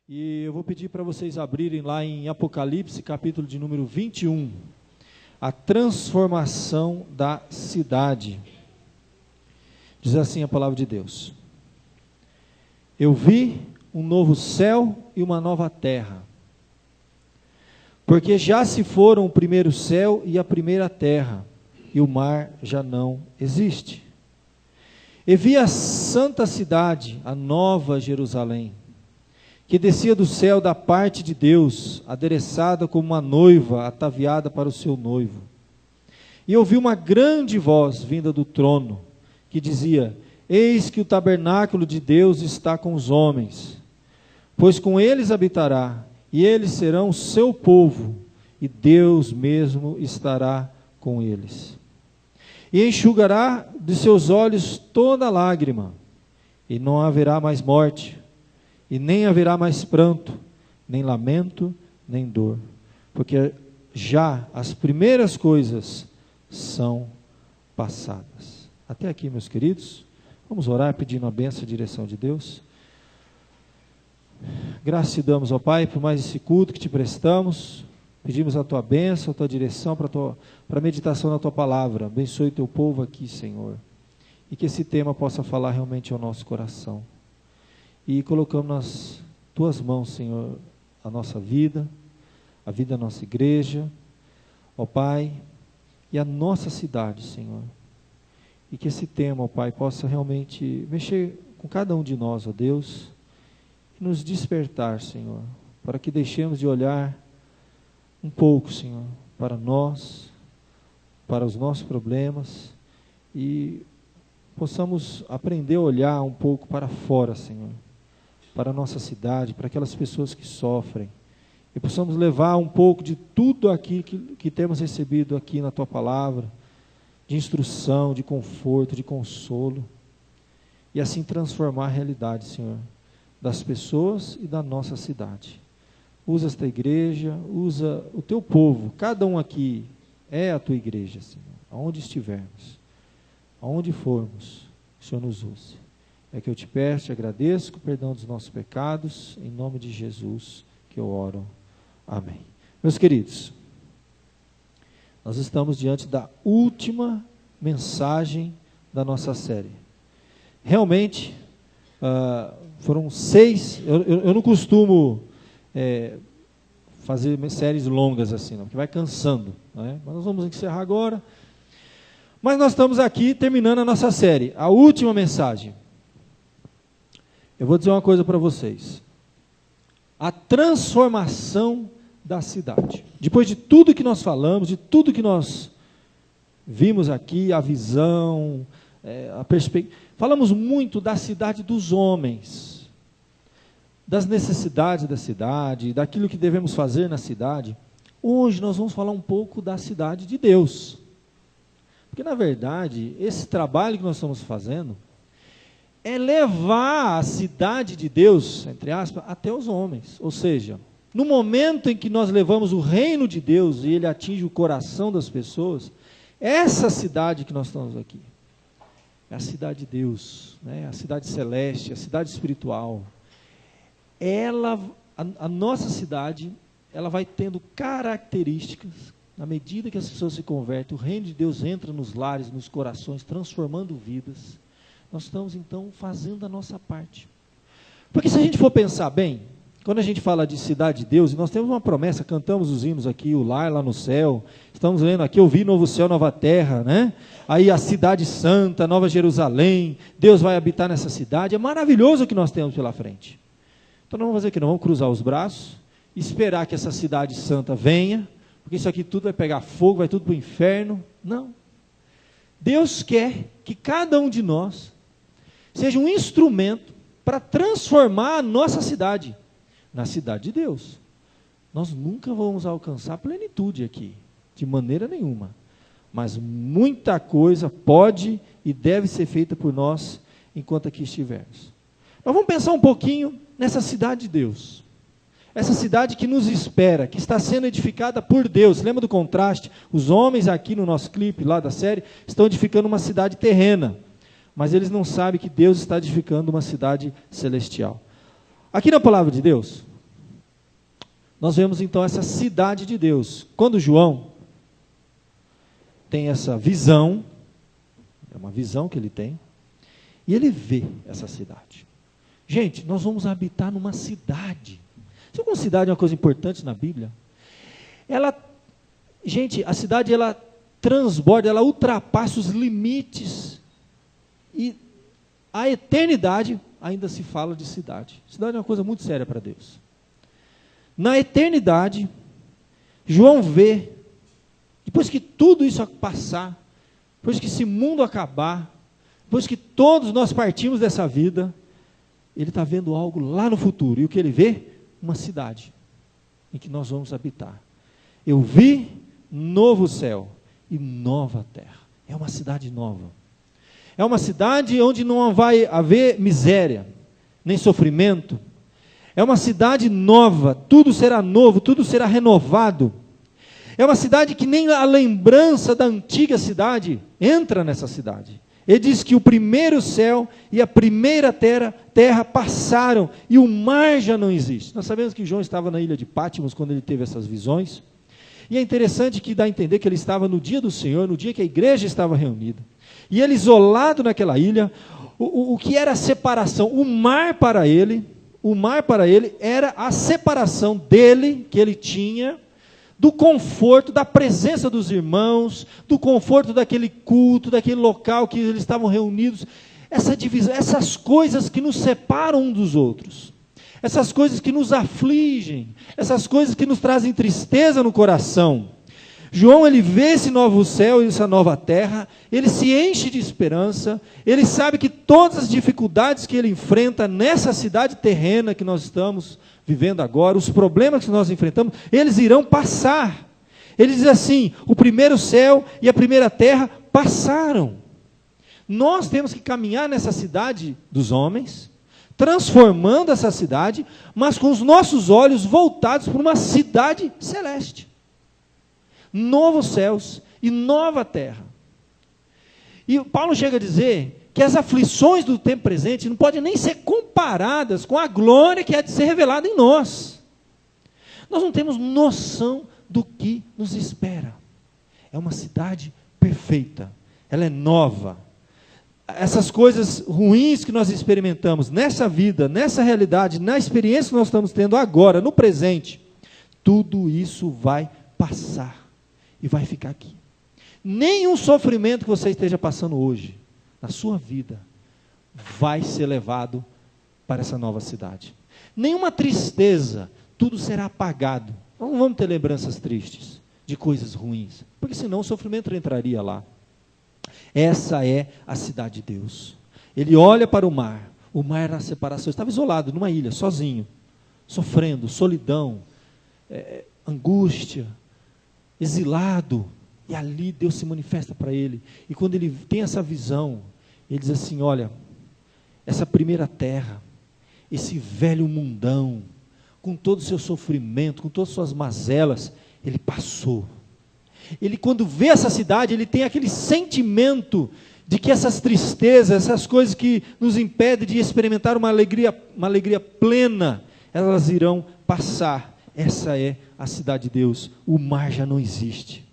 E eu vou pedir para vocês abrirem lá em Apocalipse, capítulo de número 21, a transformação da cidade. Diz assim a palavra de Deus: Eu vi um novo céu e uma nova terra, porque já se foram o primeiro céu e a primeira terra, e o mar já não existe. E vi a santa cidade, a nova Jerusalém, que descia do céu da parte de Deus, adereçada como uma noiva ataviada para o seu noivo. E ouvi uma grande voz vinda do trono, que dizia: Eis que o tabernáculo de Deus está com os homens, pois com eles habitará, e eles serão seu povo, e Deus mesmo estará com eles. E enxugará de seus olhos toda lágrima, e não haverá mais morte, e nem haverá mais pranto, nem lamento, nem dor, porque já as primeiras coisas são passadas. Até aqui, meus queridos, vamos orar pedindo a bênção e a direção de Deus. Graças te damos, ó Pai, por mais esse culto que te prestamos. Pedimos a tua bênção, a tua direção para a meditação na tua palavra. Abençoe o teu povo aqui, Senhor, e que esse tema possa falar realmente ao nosso coração. E colocamos nas tuas mãos, Senhor, a nossa vida, a vida da nossa igreja, ó Pai, e a nossa cidade, Senhor. E que esse tema, ó Pai, possa realmente mexer com cada um de nós, ó Deus, e nos despertar, Senhor, para que deixemos de olhar um pouco, Senhor, para nós, para os nossos problemas, e possamos aprender a olhar um pouco para fora, Senhor, para a nossa cidade, para aquelas pessoas que sofrem, e possamos levar um pouco de tudo aqui que temos recebido aqui na tua palavra, de instrução, de conforto, de consolo, e assim transformar a realidade, Senhor, das pessoas e da nossa cidade. Usa esta igreja, usa o teu povo, cada um aqui é a tua igreja, Senhor, aonde estivermos, aonde formos, o Senhor nos use. É que eu te peço, te agradeço, com o perdão dos nossos pecados, em nome de Jesus que eu oro. Amém. Meus queridos, nós estamos diante da última mensagem da nossa série. Realmente, foram 6, eu não costumo fazer séries longas assim, não, porque vai cansando, né? Mas nós vamos encerrar agora. Mas nós estamos aqui terminando a nossa série, a última mensagem. Eu vou dizer uma coisa para vocês: a transformação da cidade. Depois de tudo que nós falamos, de tudo que nós vimos aqui, a visão, a perspectiva, falamos muito da cidade dos homens, das necessidades da cidade, daquilo que devemos fazer na cidade. Hoje nós vamos falar um pouco da cidade de Deus, porque na verdade esse trabalho que nós estamos fazendo é levar a cidade de Deus, entre aspas, até os homens. Ou seja, no momento em que nós levamos o reino de Deus e ele atinge o coração das pessoas, essa cidade que nós estamos aqui é a cidade de Deus, né? A cidade celeste, a cidade espiritual. A nossa cidade, ela vai tendo características, na medida que as pessoas se convertem, o reino de Deus entra nos lares, nos corações, transformando vidas. Nós estamos então fazendo a nossa parte. Porque se a gente for pensar bem, quando a gente fala de cidade de Deus, e nós temos uma promessa, cantamos os hinos aqui, o lar lá no céu, estamos lendo aqui, eu vi novo céu, nova terra, né? Aí a cidade santa, Nova Jerusalém, Deus vai habitar nessa cidade, é maravilhoso o que nós temos pela frente. Então não vamos fazer o que? Não vamos cruzar os braços, esperar que essa cidade santa venha, porque isso aqui tudo vai pegar fogo, vai tudo para o inferno. Não. Deus quer que cada um de nós seja um instrumento para transformar a nossa cidade na cidade de Deus. Nós nunca vamos alcançar plenitude aqui, de maneira nenhuma, mas muita coisa pode e deve ser feita por nós enquanto aqui estivermos. Mas vamos pensar um pouquinho nessa cidade de Deus, essa cidade que nos espera, que está sendo edificada por Deus. Lembra do contraste? Os homens aqui no nosso clipe lá da série estão edificando uma cidade terrena, mas eles não sabem que Deus está edificando uma cidade celestial. Aqui na palavra de Deus, nós vemos então essa cidade de Deus. Quando João tem essa visão, é uma visão que ele tem, e ele vê essa cidade. Gente, nós vamos habitar numa cidade. Sabe como cidade é uma coisa importante na Bíblia? Gente, a cidade ela transborda, ela ultrapassa os limites. E a eternidade ainda se fala de cidade. Cidade é uma coisa muito séria para Deus. Na eternidade, João vê, depois que tudo isso passar, depois que esse mundo acabar, depois que todos nós partimos dessa vida, ele está vendo algo lá no futuro. E o que ele vê? Uma cidade em que nós vamos habitar. Eu vi novo céu e nova terra. É uma cidade nova. É uma cidade onde não vai haver miséria, nem sofrimento. É uma cidade nova, tudo será novo, tudo será renovado. É uma cidade que nem a lembrança da antiga cidade entra nessa cidade. Ele diz que o primeiro céu e a primeira terra passaram e o mar já não existe. Nós sabemos que João estava na ilha de Patmos quando ele teve essas visões. E é interessante que dá a entender que ele estava no dia do Senhor, no dia que a igreja estava reunida. E ele isolado naquela ilha, o que era a separação? O mar para ele era a separação dele, que ele tinha, do conforto, da presença dos irmãos, do conforto daquele culto, daquele local que eles estavam reunidos. Essa divisão, essas coisas que nos separam uns dos outros, essas coisas que nos afligem, essas coisas que nos trazem tristeza no coração. João, ele vê esse novo céu e essa nova terra, ele se enche de esperança, ele sabe que todas as dificuldades que ele enfrenta nessa cidade terrena que nós estamos vivendo agora, os problemas que nós enfrentamos, eles irão passar. Ele diz assim, o primeiro céu e a primeira terra passaram. Nós temos que caminhar nessa cidade dos homens, transformando essa cidade, mas com os nossos olhos voltados para uma cidade celeste. Novos céus e nova terra. E Paulo chega a dizer que as aflições do tempo presente não podem nem ser comparadas com a glória que há de ser revelada em nós. Nós não temos noção do que nos espera. É uma cidade perfeita, ela é nova. Essas coisas ruins que nós experimentamos nessa vida, nessa realidade, na experiência que nós estamos tendo agora, no presente, tudo isso vai passar e vai ficar aqui. Nenhum sofrimento que você esteja passando hoje, na sua vida, vai ser levado para essa nova cidade. Nenhuma tristeza, tudo será apagado. Não vamos ter lembranças tristes de coisas ruins, porque senão o sofrimento entraria lá. Essa é a cidade de Deus. Ele olha para o mar era a separação, estava isolado numa ilha, sozinho, sofrendo, solidão, angústia, exilado, e ali Deus se manifesta para ele, e quando ele tem essa visão, ele diz assim, olha, essa primeira terra, esse velho mundão, com todo o seu sofrimento, com todas as suas mazelas, ele passou. Ele, quando vê essa cidade, ele tem aquele sentimento de que essas tristezas, essas coisas que nos impedem de experimentar uma alegria plena, elas irão passar. Essa é a cidade de Deus. O mar já não existe.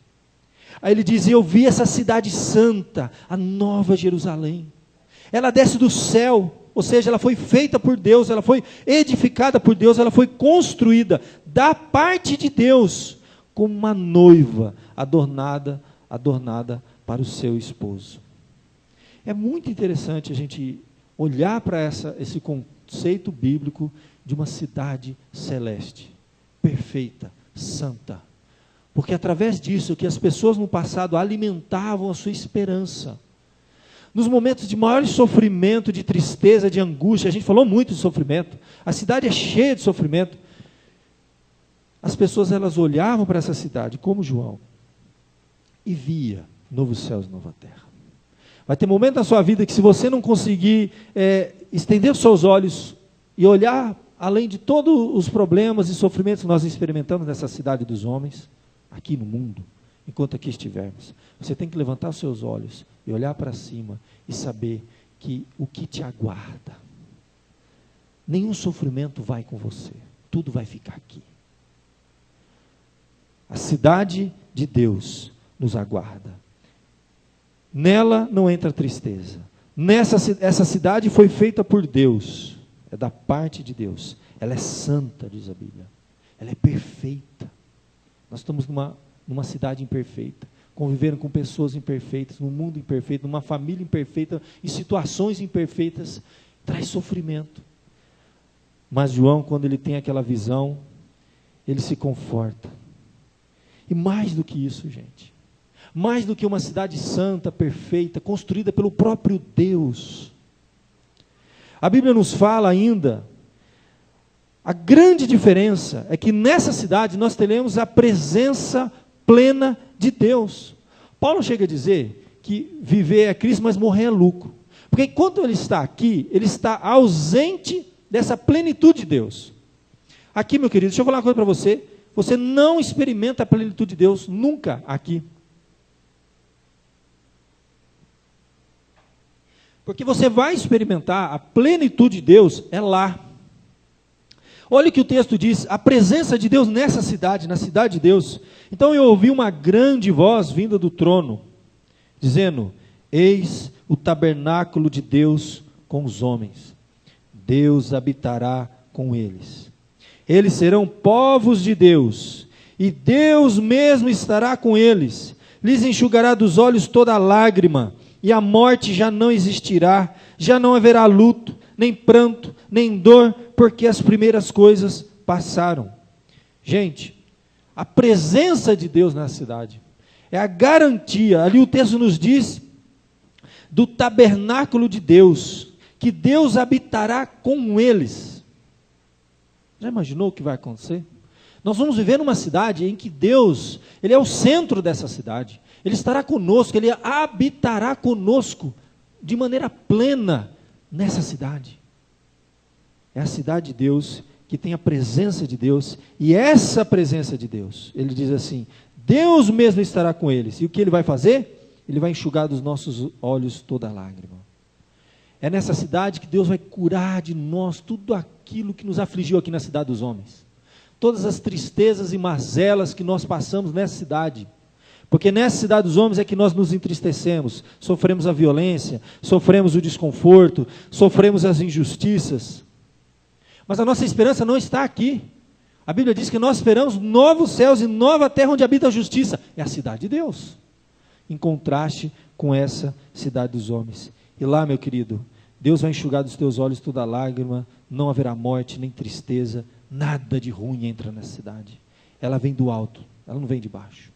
Aí ele diz, eu vi essa cidade santa, a nova Jerusalém. Ela desce do céu, ou seja, ela foi feita por Deus, ela foi edificada por Deus, ela foi construída da parte de Deus, como uma noiva adornada para o seu esposo. É muito interessante a gente olhar para esse conceito bíblico de uma cidade celeste, perfeita, santa. Porque através disso que as pessoas no passado alimentavam a sua esperança. Nos momentos de maior sofrimento, de tristeza, de angústia, a gente falou muito de sofrimento, a cidade é cheia de sofrimento. As pessoas, elas olhavam para essa cidade, como João, e via novos céus e nova terra. Vai ter momento na sua vida que, se você não conseguir estender os seus olhos e olhar além de todos os problemas e sofrimentos que nós experimentamos nessa cidade dos homens, aqui no mundo, enquanto aqui estivermos, você tem que levantar os seus olhos e olhar para cima e saber que o que te aguarda, nenhum sofrimento vai com você, tudo vai ficar aqui. A cidade de Deus nos aguarda. Nela não entra tristeza. Essa cidade foi feita por Deus. É da parte de Deus. Ela é santa, diz a Bíblia. Ela é perfeita. Nós estamos numa cidade imperfeita, convivendo com pessoas imperfeitas, num mundo imperfeito, numa família imperfeita, em situações imperfeitas, traz sofrimento. Mas João, quando ele tem aquela visão, ele se conforta. E mais do que isso, gente, mais do que uma cidade santa, perfeita, construída pelo próprio Deus, a Bíblia nos fala ainda, a grande diferença é que nessa cidade nós teremos a presença plena de Deus. Paulo chega a dizer que viver é Cristo, mas morrer é lucro. Porque enquanto ele está aqui, ele está ausente dessa plenitude de Deus. Aqui, meu querido, deixa eu falar uma coisa para você. Você não experimenta a plenitude de Deus nunca aqui. Porque você vai experimentar a plenitude de Deus é lá. Olha o que o texto diz, a presença de Deus nessa cidade, na cidade de Deus. Então eu ouvi uma grande voz vinda do trono, dizendo: eis o tabernáculo de Deus com os homens. Deus habitará com eles. Eles serão povos de Deus, e Deus mesmo estará com eles. Lhes enxugará dos olhos toda lágrima, e a morte já não existirá, já não haverá luto, nem pranto, nem dor, porque as primeiras coisas passaram. Gente, a presença de Deus na cidade é a garantia, ali o texto nos diz, do tabernáculo de Deus, que Deus habitará com eles. Já imaginou o que vai acontecer? Nós vamos viver numa cidade em que Deus, Ele é o centro dessa cidade. Ele estará conosco, Ele habitará conosco de maneira plena nessa cidade. É a cidade de Deus que tem a presença de Deus, e essa presença de Deus, Ele diz assim, Deus mesmo estará com eles. E o que Ele vai fazer? Ele vai enxugar dos nossos olhos toda lágrima. É nessa cidade que Deus vai curar de nós tudo aquilo que nos afligiu aqui na cidade dos homens. Todas as tristezas e mazelas que nós passamos nessa cidade. Porque nessa cidade dos homens é que nós nos entristecemos, sofremos a violência, sofremos o desconforto, sofremos as injustiças. Mas a nossa esperança não está aqui. A Bíblia diz que nós esperamos novos céus e nova terra onde habita a justiça. É a cidade de Deus, em contraste com essa cidade dos homens. E lá, meu querido, Deus vai enxugar dos teus olhos toda lágrima, não haverá morte, nem tristeza, nada de ruim entra nessa cidade. Ela vem do alto, ela não vem de baixo.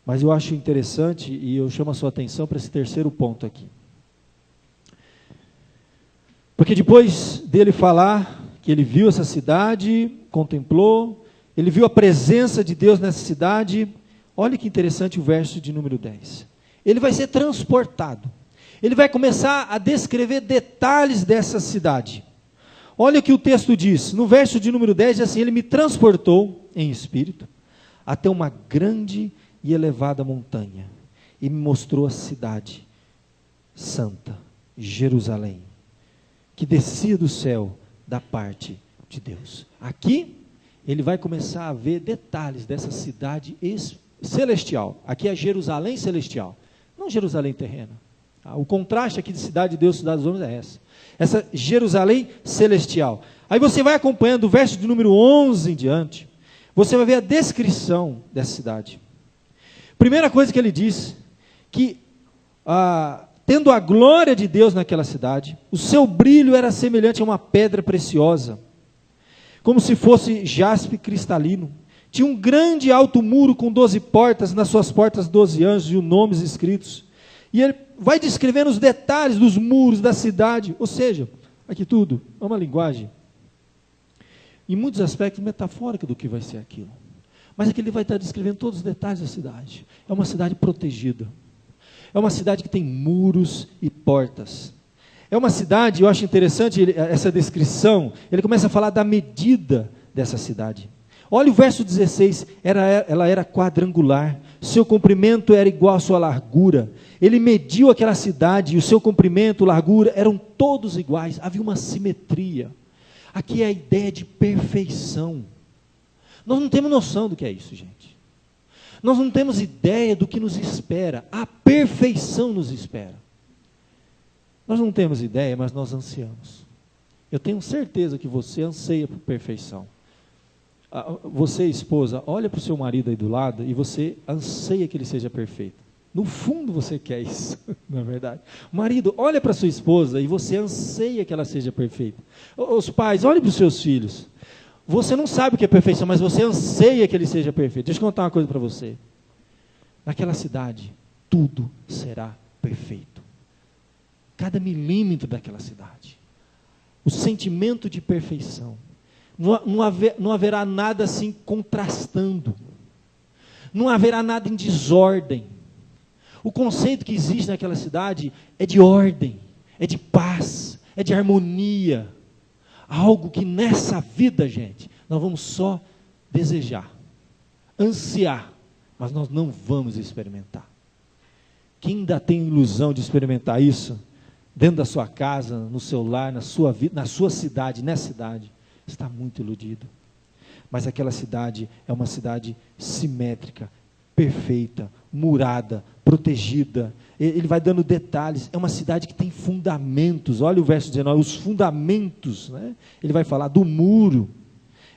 Mas eu acho interessante, e eu chamo a sua atenção para esse terceiro ponto aqui. Porque depois dele falar que ele viu essa cidade, contemplou, ele viu a presença de Deus nessa cidade, olha que interessante o verso de número 10. Ele vai ser transportado. Ele vai começar a descrever detalhes dessa cidade. Olha o que o texto diz, no verso de número 10, diz assim, ele me transportou em espírito até uma grande e elevada montanha, e me mostrou a cidade santa, Jerusalém, que descia do céu da parte de Deus. Aqui, ele vai começar a ver detalhes dessa cidade celestial. Aqui é Jerusalém celestial, não Jerusalém terrena. O contraste aqui de cidade de Deus e cidade dos homens é essa. Essa Jerusalém celestial. Aí você vai acompanhando o verso de número 11 em diante, você vai ver a descrição dessa cidade. Primeira coisa que ele diz, que tendo a glória de Deus naquela cidade, o seu brilho era semelhante a uma pedra preciosa, como se fosse jaspe cristalino. Tinha um grande e alto muro com 12 portas, nas suas portas 12 anjos e os nomes escritos. E ele vai descrevendo os detalhes dos muros da cidade, ou seja, aqui tudo é uma linguagem, em muitos aspectos metafórica do que vai ser aquilo. Mas aqui ele vai estar descrevendo todos os detalhes da cidade. É uma cidade protegida. É uma cidade que tem muros e portas. É uma cidade, eu acho interessante essa descrição, ele começa a falar da medida dessa cidade. Olha o verso 16, ela era quadrangular, seu comprimento era igual à sua largura. Ele mediu aquela cidade e o seu comprimento, largura, eram todos iguais, havia uma simetria. Aqui é a ideia de perfeição. Nós não temos noção do que é isso, gente. Nós não temos ideia do que nos espera. A perfeição nos espera. Nós não temos ideia, mas nós ansiamos. Eu tenho certeza que você anseia por perfeição. Você, esposa, olha para o seu marido aí do lado e você anseia que ele seja perfeito. No fundo você quer isso, não é verdade? Marido, olha para sua esposa e você anseia que ela seja perfeita. Os pais, olhem para os seus filhos. Você não sabe o que é perfeição, mas você anseia que ele seja perfeito. Deixa eu contar uma coisa para você. Naquela cidade, tudo será perfeito. Cada milímetro daquela cidade. O sentimento de perfeição. Não haverá nada assim contrastando. Não haverá nada em desordem. O conceito que existe naquela cidade é de ordem, é de paz, é de harmonia. Algo que nessa vida, gente, nós vamos só desejar, ansiar, mas nós não vamos experimentar. Quem ainda tem ilusão de experimentar isso, dentro da sua casa, no seu lar, na sua vida, na sua cidade, nessa cidade, está muito iludido. Mas aquela cidade é uma cidade simétrica, perfeita, murada, protegida. Ele vai dando detalhes. É uma cidade que tem fundamentos. Olha o verso 19, os fundamentos, né? Ele vai falar do muro.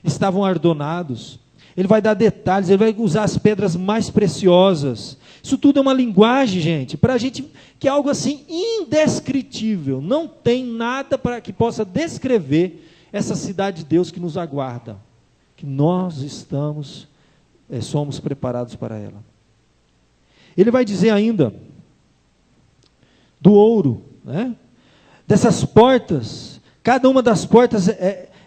Estavam ardonados. Ele vai dar detalhes, ele vai usar as pedras mais preciosas. Isso tudo é uma linguagem, gente, para a gente, que é algo assim indescritível. Não tem nada para que possa descrever essa cidade de Deus que nos aguarda. Que nós somos preparados para ela. Ele vai dizer ainda do ouro, né? Dessas portas, cada uma das portas,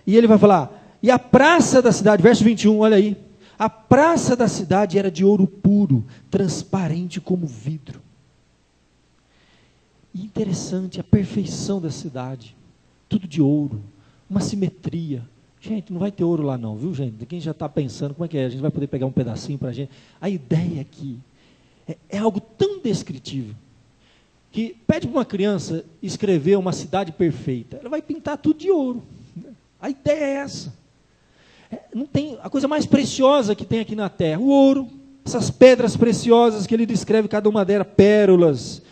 e ele vai falar, e a praça da cidade, verso 21, olha aí, a praça da cidade era de ouro puro, transparente como vidro. E interessante, a perfeição da cidade, tudo de ouro, uma simetria. Gente, não vai ter ouro lá não, viu gente? Quem já está pensando, como é que é? A gente vai poder pegar um pedacinho para a gente? A ideia aqui é algo tão descritível, que pede para uma criança escrever uma cidade perfeita, ela vai pintar tudo de ouro. A ideia é essa. Não tem a coisa mais preciosa que tem aqui na terra, o ouro, essas pedras preciosas que ele descreve, cada uma delas, pérolas,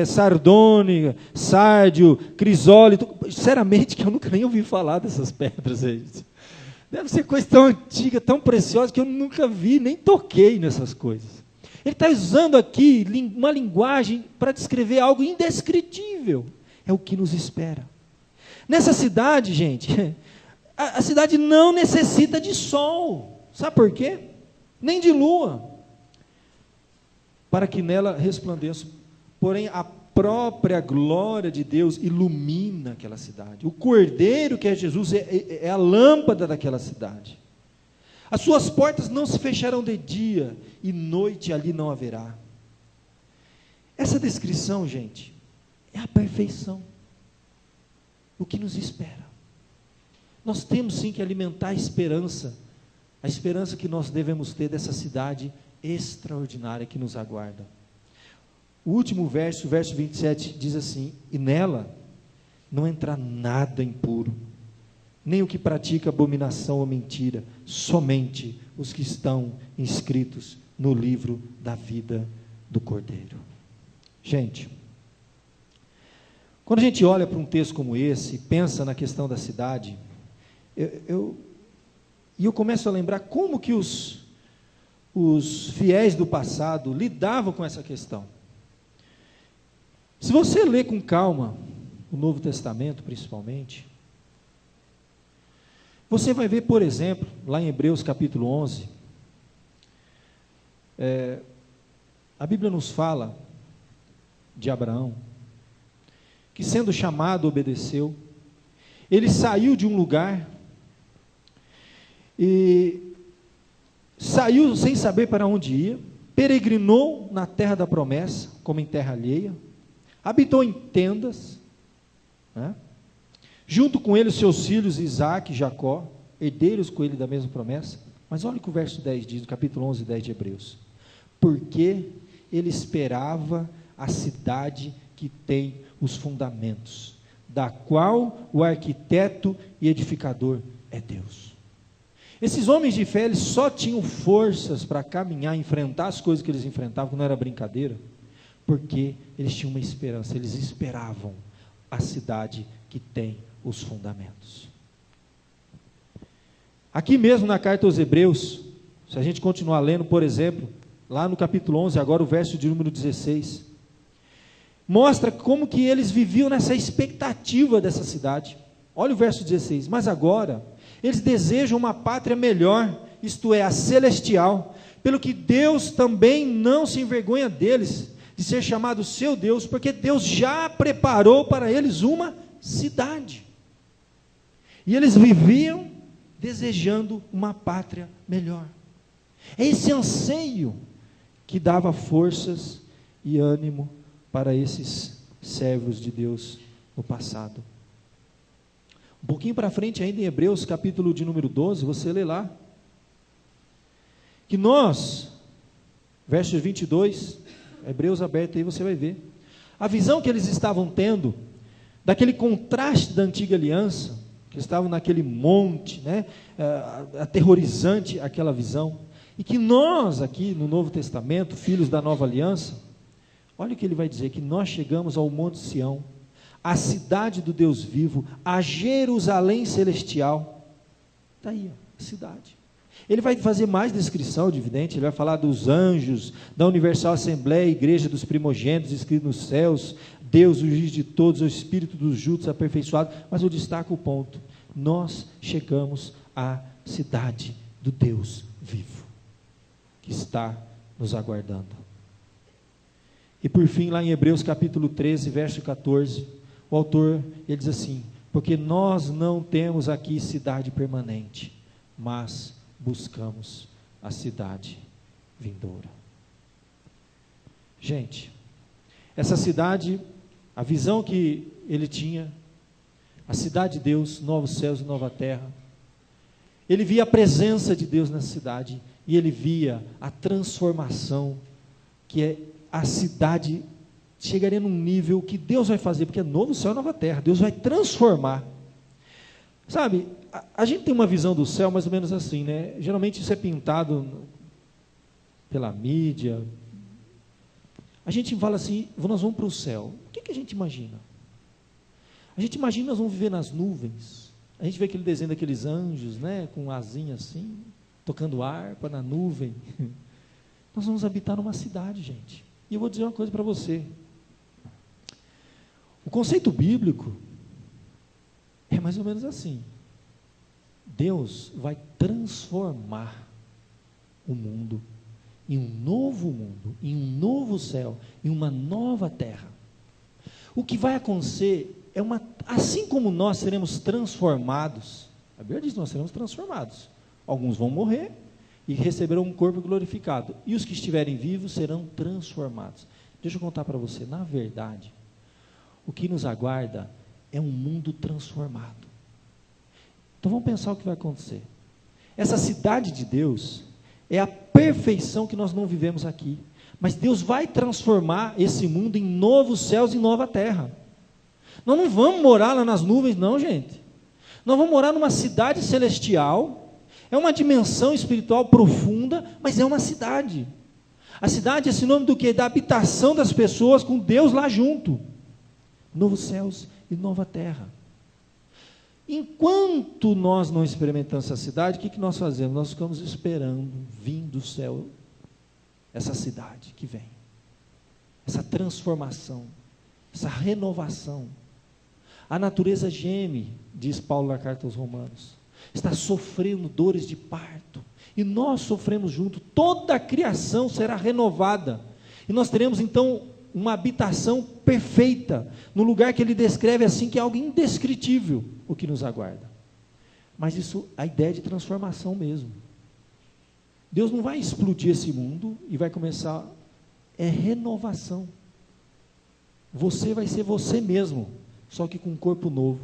sardônica, sárdio, crisólito. Sinceramente que eu nunca nem ouvi falar dessas pedras aí. Deve ser coisa tão antiga, tão preciosa, que eu nunca vi, nem toquei nessas coisas. Ele está usando aqui uma linguagem para descrever algo indescritível. É o que nos espera. Nessa cidade, gente, a cidade não necessita de sol. Sabe por quê? Nem de lua. Para que nela resplandeça. Porém, a própria glória de Deus ilumina aquela cidade. O Cordeiro, que é Jesus, é a lâmpada daquela cidade. As suas portas não se fecharão de dia, e noite ali não haverá. Essa descrição, gente, é a perfeição. O que nos espera. Nós temos sim que alimentar a esperança que nós devemos ter dessa cidade extraordinária que nos aguarda. O último verso, o verso 27, diz assim, e nela não entra nada impuro, nem o que pratica abominação ou mentira, somente os que estão inscritos no livro da vida do Cordeiro. Gente, quando a gente olha para um texto como esse, e pensa na questão da cidade, eu começo a lembrar como que os fiéis do passado lidavam com essa questão. Se você ler com calma, o Novo Testamento principalmente, você vai ver, por exemplo, lá em Hebreus capítulo 11, a Bíblia nos fala de Abraão, que sendo chamado, obedeceu. Ele saiu de um lugar, e saiu sem saber para onde ia, peregrinou na terra da promessa, como em terra alheia, habitou em tendas, né? Junto com ele os seus filhos Isaque e Jacó, herdeiros com ele da mesma promessa. Mas olha o que o verso 10 diz, no capítulo 11, 10 de Hebreus. Porque ele esperava a cidade que tem os fundamentos, da qual o arquiteto e edificador é Deus. Esses homens de fé, eles só tinham forças para caminhar, enfrentar as coisas que eles enfrentavam, que não era brincadeira, porque eles tinham uma esperança, eles esperavam a cidade que tem os fundamentos. Aqui mesmo na carta aos Hebreus, se a gente continuar lendo, por exemplo, lá no capítulo 11, agora o verso de número 16, mostra como que eles viviam nessa expectativa dessa cidade. Olha o verso 16, mas agora, eles desejam uma pátria melhor, isto é, a celestial, pelo que Deus também não se envergonha deles, de ser chamado seu Deus, porque Deus já preparou para eles uma cidade, e eles viviam desejando uma pátria melhor. É esse anseio que dava forças e ânimo para esses servos de Deus no passado. Um pouquinho para frente ainda em Hebreus, capítulo de número 12, você lê lá, que nós, versos 22, Hebreus aberto aí você vai ver, a visão que eles estavam tendo, daquele contraste da antiga aliança, que estavam naquele monte, né, aterrorizante aquela visão, e que nós aqui no Novo Testamento, filhos da nova aliança, olha o que ele vai dizer, que nós chegamos ao Monte Sião, a cidade do Deus vivo, a Jerusalém celestial, está aí, a cidade. Ele vai fazer mais descrição, evidente, ele vai falar dos anjos, da Universal Assembleia, Igreja dos Primogênitos, escrito nos céus, Deus, o juiz de todos, o Espírito dos justos aperfeiçoado, mas eu destaco o ponto, nós chegamos à cidade do Deus vivo, que está nos aguardando. E por fim, lá em Hebreus capítulo 13, verso 14, o autor, ele diz assim, porque nós não temos aqui cidade permanente, mas buscamos a cidade vindoura. Gente, essa cidade, a visão que ele tinha, a cidade de Deus, novos céus e nova terra, ele via a presença de Deus nessa cidade, e ele via a transformação, que é a cidade chegaria num nível que Deus vai fazer, porque é novo céu e nova terra, Deus vai transformar. Sabe, a gente tem uma visão do céu mais ou menos assim, né? Geralmente isso é pintado pela mídia. A gente fala assim, nós vamos para o céu. O que a gente imagina? A gente imagina que nós vamos viver nas nuvens. A gente vê aquele desenho daqueles anjos, né? Com asinha assim, tocando harpa na nuvem. Nós vamos habitar numa cidade, gente. E eu vou dizer uma coisa para você. O conceito bíblico é mais ou menos assim. Deus vai transformar o mundo em um novo mundo, em um novo céu, em uma nova terra. O que vai acontecer é assim como nós seremos transformados, a Bíblia diz que nós seremos transformados. Alguns vão morrer e receberão um corpo glorificado, e os que estiverem vivos serão transformados. Deixa eu contar para você, na verdade, o que nos aguarda é um mundo transformado. Então vamos pensar o que vai acontecer. Essa cidade de Deus é a perfeição que nós não vivemos aqui, mas Deus vai transformar esse mundo em novos céus e nova terra. Nós não vamos morar lá nas nuvens não, gente. Nós vamos morar numa cidade celestial. É uma dimensão espiritual profunda, mas é uma cidade. A cidade é sinônimo do quê? Da habitação das pessoas com Deus lá junto. Novos céus e nova terra. Enquanto nós não experimentamos essa cidade, o que nós fazemos? Nós ficamos esperando vir do céu essa cidade que vem. Essa transformação, essa renovação. A natureza geme, diz Paulo na carta aos Romanos. Está sofrendo dores de parto, e nós sofremos junto, toda a criação será renovada, e nós teremos então uma habitação perfeita, no lugar que ele descreve assim, que é algo indescritível, o que nos aguarda. Mas isso, a ideia de transformação mesmo. Deus não vai explodir esse mundo, e vai começar, é renovação. Você vai ser você mesmo, só que com um corpo novo,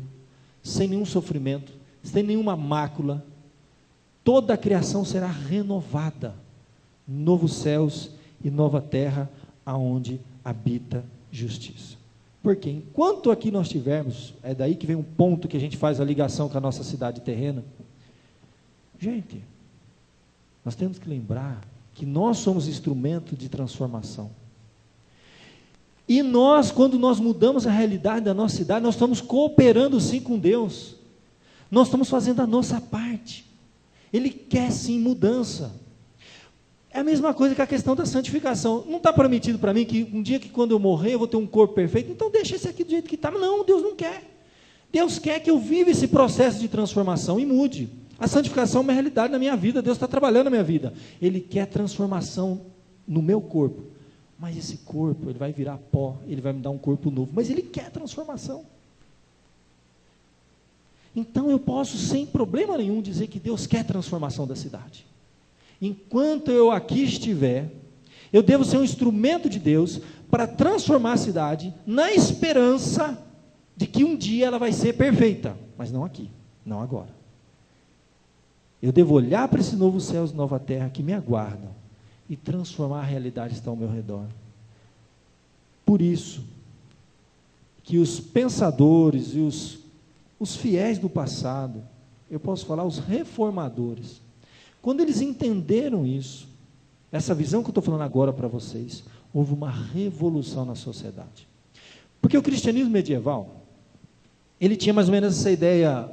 sem nenhum sofrimento, sem nenhuma mácula, toda a criação será renovada, novos céus e nova terra, aonde habita justiça. Porque enquanto aqui nós tivermos, é daí que vem um ponto que a gente faz a ligação com a nossa cidade terrena, Gente, nós temos que lembrar que nós somos instrumento de transformação. E nós, quando nós mudamos a realidade da nossa cidade, nós estamos cooperando sim com Deus. Nós estamos fazendo a nossa parte. Ele quer sim mudança. É a mesma coisa que a questão da santificação. Não está prometido para mim que um dia que quando eu morrer eu vou ter um corpo perfeito, então deixa esse aqui do jeito que está. Não, Deus não quer. Deus quer que eu viva esse processo de transformação e mude. A santificação é uma realidade na minha vida, Deus está trabalhando na minha vida. Ele quer transformação no meu corpo. Mas esse corpo, ele vai virar pó, ele vai me dar um corpo novo. Mas ele quer transformação. Então eu posso, sem problema nenhum, dizer que Deus quer transformação da cidade. Enquanto eu aqui estiver, eu devo ser um instrumento de Deus para transformar a cidade, na esperança de que um dia ela vai ser perfeita. Mas não aqui, não agora. Eu devo olhar para esse novo céu e nova terra que me aguardam e transformar a realidade que está ao meu redor. Por isso, que os pensadores e os fiéis do passado, eu posso falar os reformadores, quando eles entenderam isso, essa visão que eu estou falando agora para vocês, houve uma revolução na sociedade. Porque o cristianismo medieval, ele tinha mais ou menos essa ideia,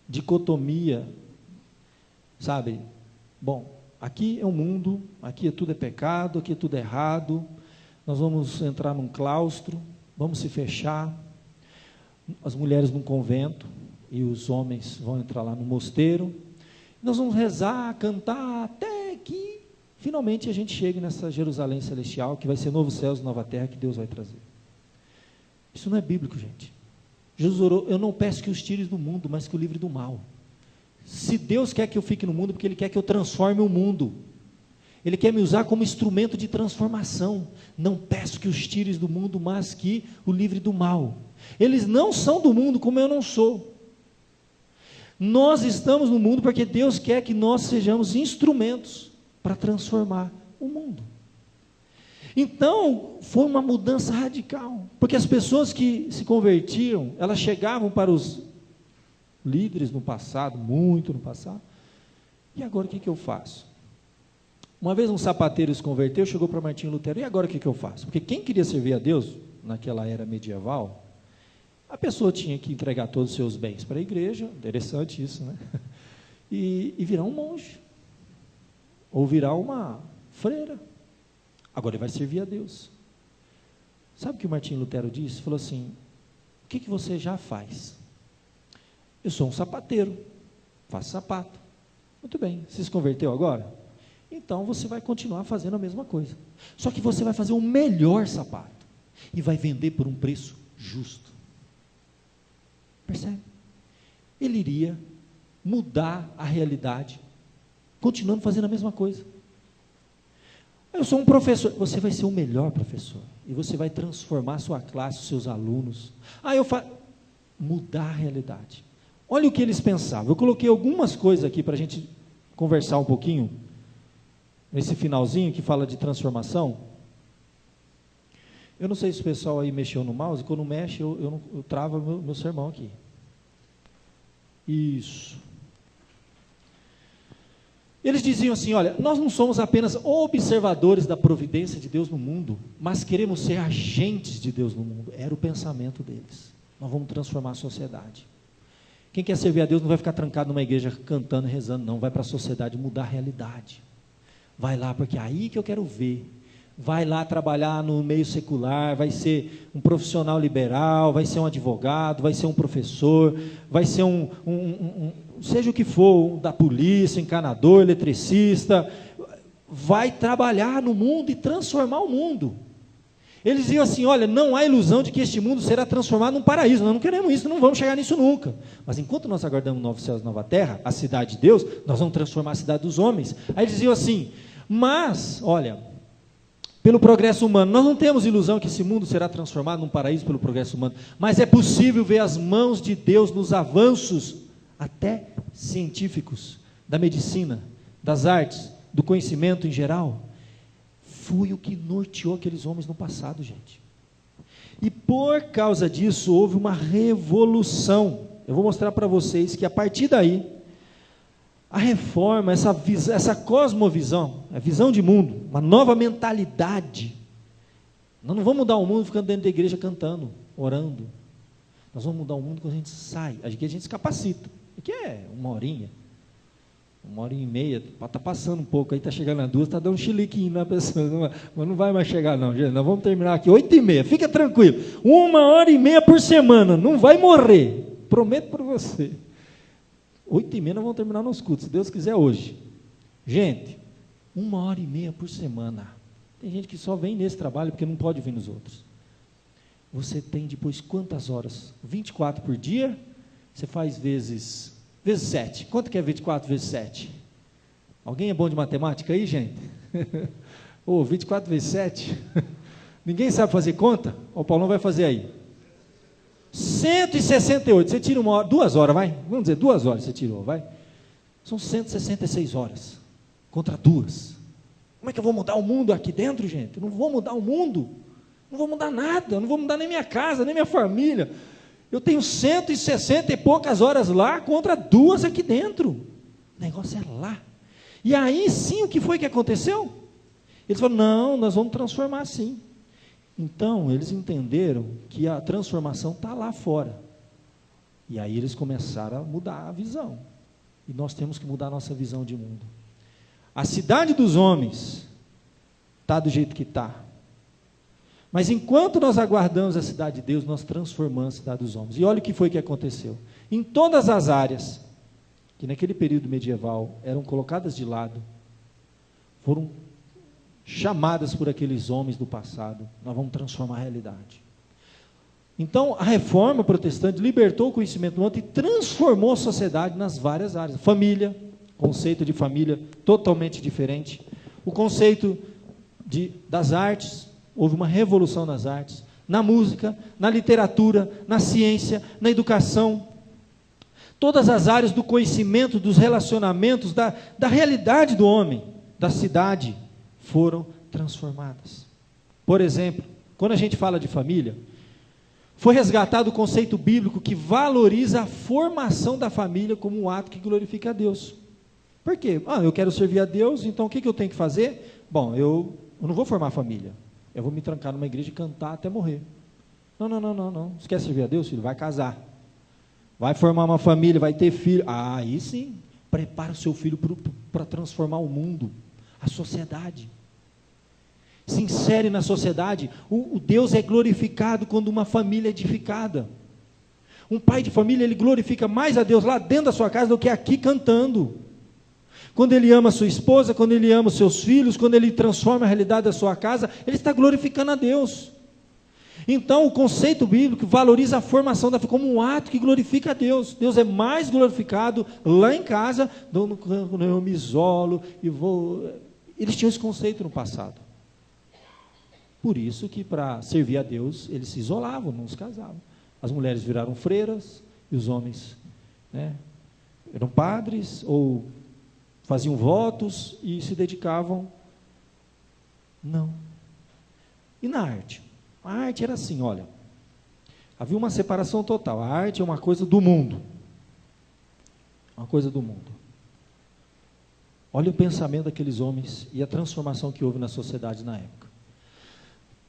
dicotomia, sabe? Bom, aqui é o mundo, aqui tudo é pecado, aqui tudo é errado, nós vamos entrar num claustro, vamos se fechar, as mulheres num convento, e os homens vão entrar lá no mosteiro, nós vamos rezar, cantar, até que finalmente a gente chegue nessa Jerusalém celestial, que vai ser novo céus e nova terra, que Deus vai trazer. Isso não é bíblico, gente. Jesus orou, eu não peço que os tires do mundo, mas que o livre do mal. Se Deus quer que eu fique no mundo, porque Ele quer que eu transforme o mundo. Ele quer me usar como instrumento de transformação. Não peço que os tires do mundo, mas que o livre do mal. Eles não são do mundo, como eu não sou. Nós estamos no mundo porque Deus quer que nós sejamos instrumentos para transformar o mundo. Então, foi uma mudança radical, porque as pessoas que se convertiam, elas chegavam para os líderes no passado, muito no passado, e agora o que eu faço? Uma vez um sapateiro se converteu, chegou para Martinho Lutero, e agora o que eu faço? Porque quem queria servir a Deus, naquela era medieval, a pessoa tinha que entregar todos os seus bens para a igreja, interessante isso, né? E virar um monge, ou virar uma freira. Agora ele vai servir a Deus. Sabe o que o Martinho Lutero disse? Falou assim, o que você já faz? Eu sou um sapateiro, faço sapato. Muito bem, você se converteu agora? Então você vai continuar fazendo a mesma coisa. Só que você vai fazer o melhor sapato, e vai vender por um preço justo. Percebe? Ele iria mudar a realidade, continuando fazendo a mesma coisa. Eu sou um professor, você vai ser o melhor professor, e você vai transformar a sua classe, os seus alunos. Mudar a realidade. Olha o que eles pensavam. Eu coloquei algumas coisas aqui para a gente conversar um pouquinho, nesse finalzinho que fala de transformação. Eu não sei se o pessoal aí mexeu no mouse, quando mexe eu travo meu sermão aqui. Isso. Eles diziam assim, olha, nós não somos apenas observadores da providência de Deus no mundo, mas queremos ser agentes de Deus no mundo. Era o pensamento deles. Nós vamos transformar a sociedade. Quem quer servir a Deus não vai ficar trancado numa igreja cantando e rezando, não. Vai para a sociedade mudar a realidade. Vai lá, porque é aí que eu quero ver. Vai lá trabalhar no meio secular, vai ser um profissional liberal, vai ser um advogado, vai ser um professor, vai ser seja o que for, da polícia, encanador, eletricista, vai trabalhar no mundo e transformar o mundo. Eles diziam assim, olha, não há ilusão de que este mundo será transformado num paraíso, nós não queremos isso, não vamos chegar nisso nunca. Mas enquanto nós aguardamos novos céus e nova terra, a cidade de Deus, nós vamos transformar a cidade dos homens. Aí eles diziam assim, mas, olha, pelo progresso humano, nós não temos ilusão que esse mundo será transformado num paraíso pelo progresso humano, mas é possível ver as mãos de Deus nos avanços, até científicos, da medicina, das artes, do conhecimento em geral. Foi o que norteou aqueles homens no passado, gente. E por causa disso, houve uma revolução. Eu vou mostrar para vocês que a partir daí, A reforma, essa cosmovisão, a visão de mundo, uma nova mentalidade. Nós não vamos mudar o mundo ficando dentro da igreja cantando, orando. Nós vamos mudar o mundo quando a gente sai. Aqui a gente se capacita. Aqui é uma horinha e meia, está passando um pouco, aí está chegando a 2, está dando um chiliquinho na pessoa, mas não vai mais chegar não, gente. Nós vamos terminar aqui 8h30, fica tranquilo, 1h30 por semana, não vai morrer, prometo para você. 8h30 nós vamos terminar nos cultos, se Deus quiser hoje. Gente, 1h30 por semana. Tem gente que só vem nesse trabalho porque não pode vir nos outros. Você tem depois quantas horas? 24 por dia, você faz vezes 7. Quanto que é 24 vezes 7? Alguém é bom de matemática aí, gente? 24 vezes 7? Ninguém sabe fazer conta? O Paulão vai fazer aí. 168. Você tira 2 horas, vai? Vamos dizer, 2 horas você tirou, vai? São 166 horas. Contra 2. Como é que eu vou mudar o mundo aqui dentro, gente? Eu não vou mudar o mundo. Não vou mudar nada. Não vou mudar nem minha casa, nem minha família. Eu tenho 160 e poucas horas lá, contra 2 aqui dentro. O negócio é lá. E aí sim, o que foi que aconteceu? Eles falaram, não, nós vamos transformar sim. Então, eles entenderam que a transformação está lá fora. E aí eles começaram a mudar a visão. E nós temos que mudar a nossa visão de mundo. A cidade dos homens está do jeito que está. Mas enquanto nós aguardamos a cidade de Deus, nós transformamos a cidade dos homens. E olha o que foi que aconteceu. Em todas as áreas, que naquele período medieval eram colocadas de lado, foram chamadas por aqueles homens do passado, nós vamos transformar a realidade. Então, a reforma protestante libertou o conhecimento do outro e transformou a sociedade nas várias áreas. Família, conceito de família totalmente diferente. O conceito das artes, houve uma revolução nas artes, na música, na literatura, na ciência, na educação. Todas as áreas do conhecimento, dos relacionamentos, da realidade do homem, da cidade, foram transformadas. Por exemplo, quando a gente fala de família, foi resgatado o conceito bíblico que valoriza a formação da família como um ato que glorifica a Deus. Por quê? Eu quero servir a Deus, então o que eu tenho que fazer? Bom, eu não vou formar família. Eu vou me trancar numa igreja e cantar até morrer. Não. Você quer servir a Deus, filho? Vai casar. Vai formar uma família, vai ter filho. Aí sim, prepara o seu filho para transformar o mundo, a sociedade. Se insere na sociedade. O Deus é glorificado quando uma família é edificada. Um pai de família, ele glorifica mais a Deus lá dentro da sua casa do que aqui cantando. Quando ele ama a sua esposa, quando ele ama os seus filhos, quando ele transforma a realidade da sua casa, ele está glorificando a Deus. Então, o conceito bíblico valoriza a formação da família como um ato que glorifica a Deus. Deus é mais glorificado lá em casa, quando eu me isolo e vou... Eles tinham esse conceito no passado. Por isso que para servir a Deus, eles se isolavam, não se casavam. As mulheres viraram freiras e os homens, eram padres ou faziam votos e se dedicavam. Não. E na arte? A arte era assim, olha, havia uma separação total. A arte é uma coisa do mundo. Uma coisa do mundo. Olha o pensamento daqueles homens e a transformação que houve na sociedade na época.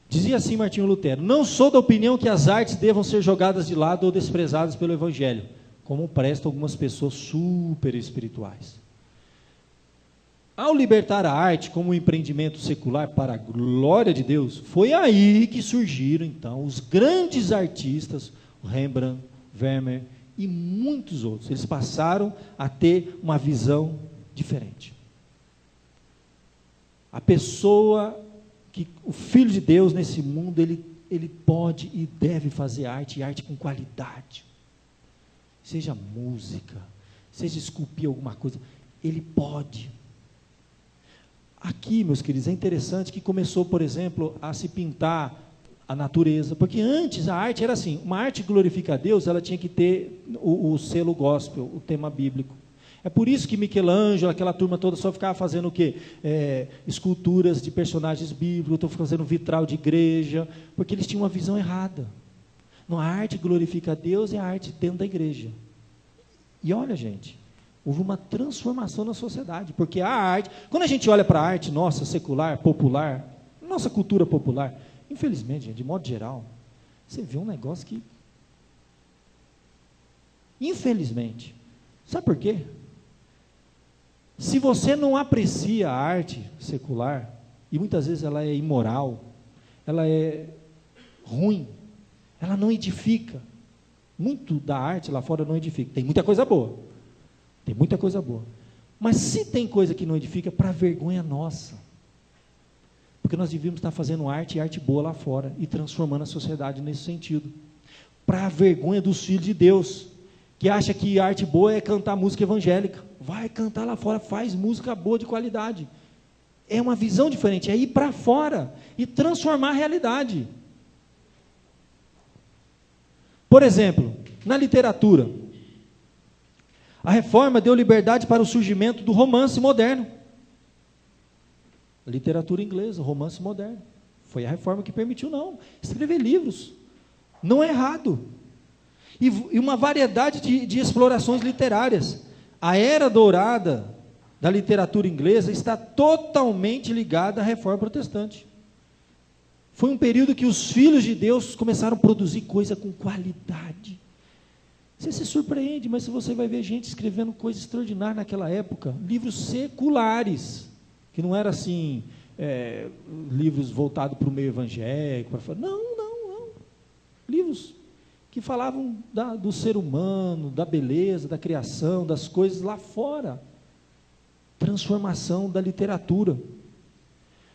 Dizia assim Martinho Lutero: não sou da opinião que as artes devam ser jogadas de lado ou desprezadas pelo Evangelho, como prestam algumas pessoas super espirituais. Ao libertar a arte como um empreendimento secular para a glória de Deus, foi aí que surgiram então os grandes artistas, o Rembrandt, Vermeer e muitos outros. Eles passaram a ter uma visão diferente. A pessoa, o Filho de Deus nesse mundo, ele pode e deve fazer arte, e arte com qualidade. Seja música, seja esculpir alguma coisa, ele pode. Aqui, meus queridos, é interessante que começou, por exemplo, a se pintar a natureza, porque antes a arte era assim, uma arte que glorifica a Deus, ela tinha que ter o selo gospel, o tema bíblico. É por isso que Michelangelo, aquela turma toda, só ficava fazendo o quê? Esculturas de personagens bíblicos, estou fazendo vitral de igreja, porque eles tinham uma visão errada. Não, a arte que glorifica a Deus é a arte dentro da igreja. E olha, gente, Houve uma transformação na sociedade, porque a arte, quando a gente olha para a arte nossa, secular, popular, nossa cultura popular, infelizmente, gente, de modo geral, você vê um negócio que, infelizmente, sabe por quê? Se você não aprecia a arte secular, e muitas vezes ela é imoral, ela é ruim, ela não edifica, muito da arte lá fora não edifica, tem muita coisa boa, mas se tem coisa que não edifica, para vergonha nossa, porque nós devíamos estar fazendo arte e arte boa lá fora, e transformando a sociedade nesse sentido, para a vergonha dos filhos de Deus, que acha que arte boa é cantar música evangélica, vai cantar lá fora, faz música boa de qualidade, é uma visão diferente, é ir para fora, e transformar a realidade. Por exemplo, na literatura, a reforma deu liberdade para o surgimento do romance moderno, a literatura inglesa, o romance moderno, foi a reforma que permitiu, escrever livros, não é errado, e uma variedade de explorações literárias. A era dourada da literatura inglesa está totalmente ligada à reforma protestante. Foi um período que os filhos de Deus começaram a produzir coisa com qualidade. Você se surpreende, mas você vai ver gente escrevendo coisa extraordinária naquela época, livros seculares, que não eram assim, livros voltados para o meio evangélico, não, livros que falavam do ser humano, da beleza, da criação, das coisas lá fora, transformação da literatura.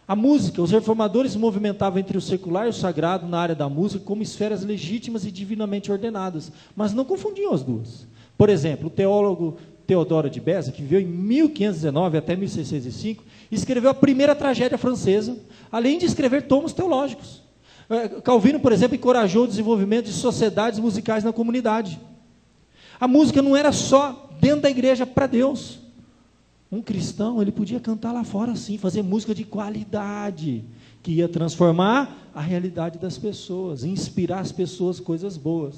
A música, os reformadores se movimentavam entre o secular e o sagrado na área da música como esferas legítimas e divinamente ordenadas, mas não confundiam as duas. Por exemplo, o teólogo Teodoro de Beza, que viveu em 1519 até 1605, escreveu a primeira tragédia francesa, além de escrever tomos teológicos. Calvino, por exemplo, encorajou o desenvolvimento de sociedades musicais na comunidade. A música não era só dentro da igreja para Deus. Um cristão, ele podia cantar lá fora sim, fazer música de qualidade, que ia transformar a realidade das pessoas, inspirar as pessoas coisas boas.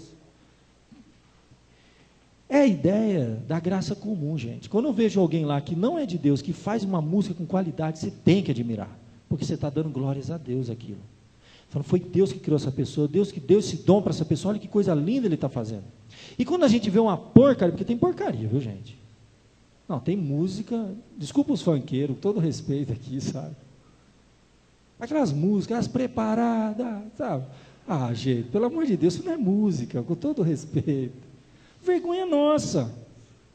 É a ideia da graça comum, gente. Quando eu vejo alguém lá que não é de Deus, que faz uma música com qualidade, você tem que admirar, porque você está dando glórias a Deus aquilo. Falando, foi Deus que criou essa pessoa, Deus que deu esse dom para essa pessoa, olha que coisa linda ele está fazendo. E quando a gente vê uma porcaria, porque tem porcaria, viu, gente? Não, tem música, desculpa os funkeiros, com todo respeito aqui, sabe? Aquelas músicas, as preparadas, sabe? Ah, gente, pelo amor de Deus, isso não é música, com todo respeito. Vergonha nossa.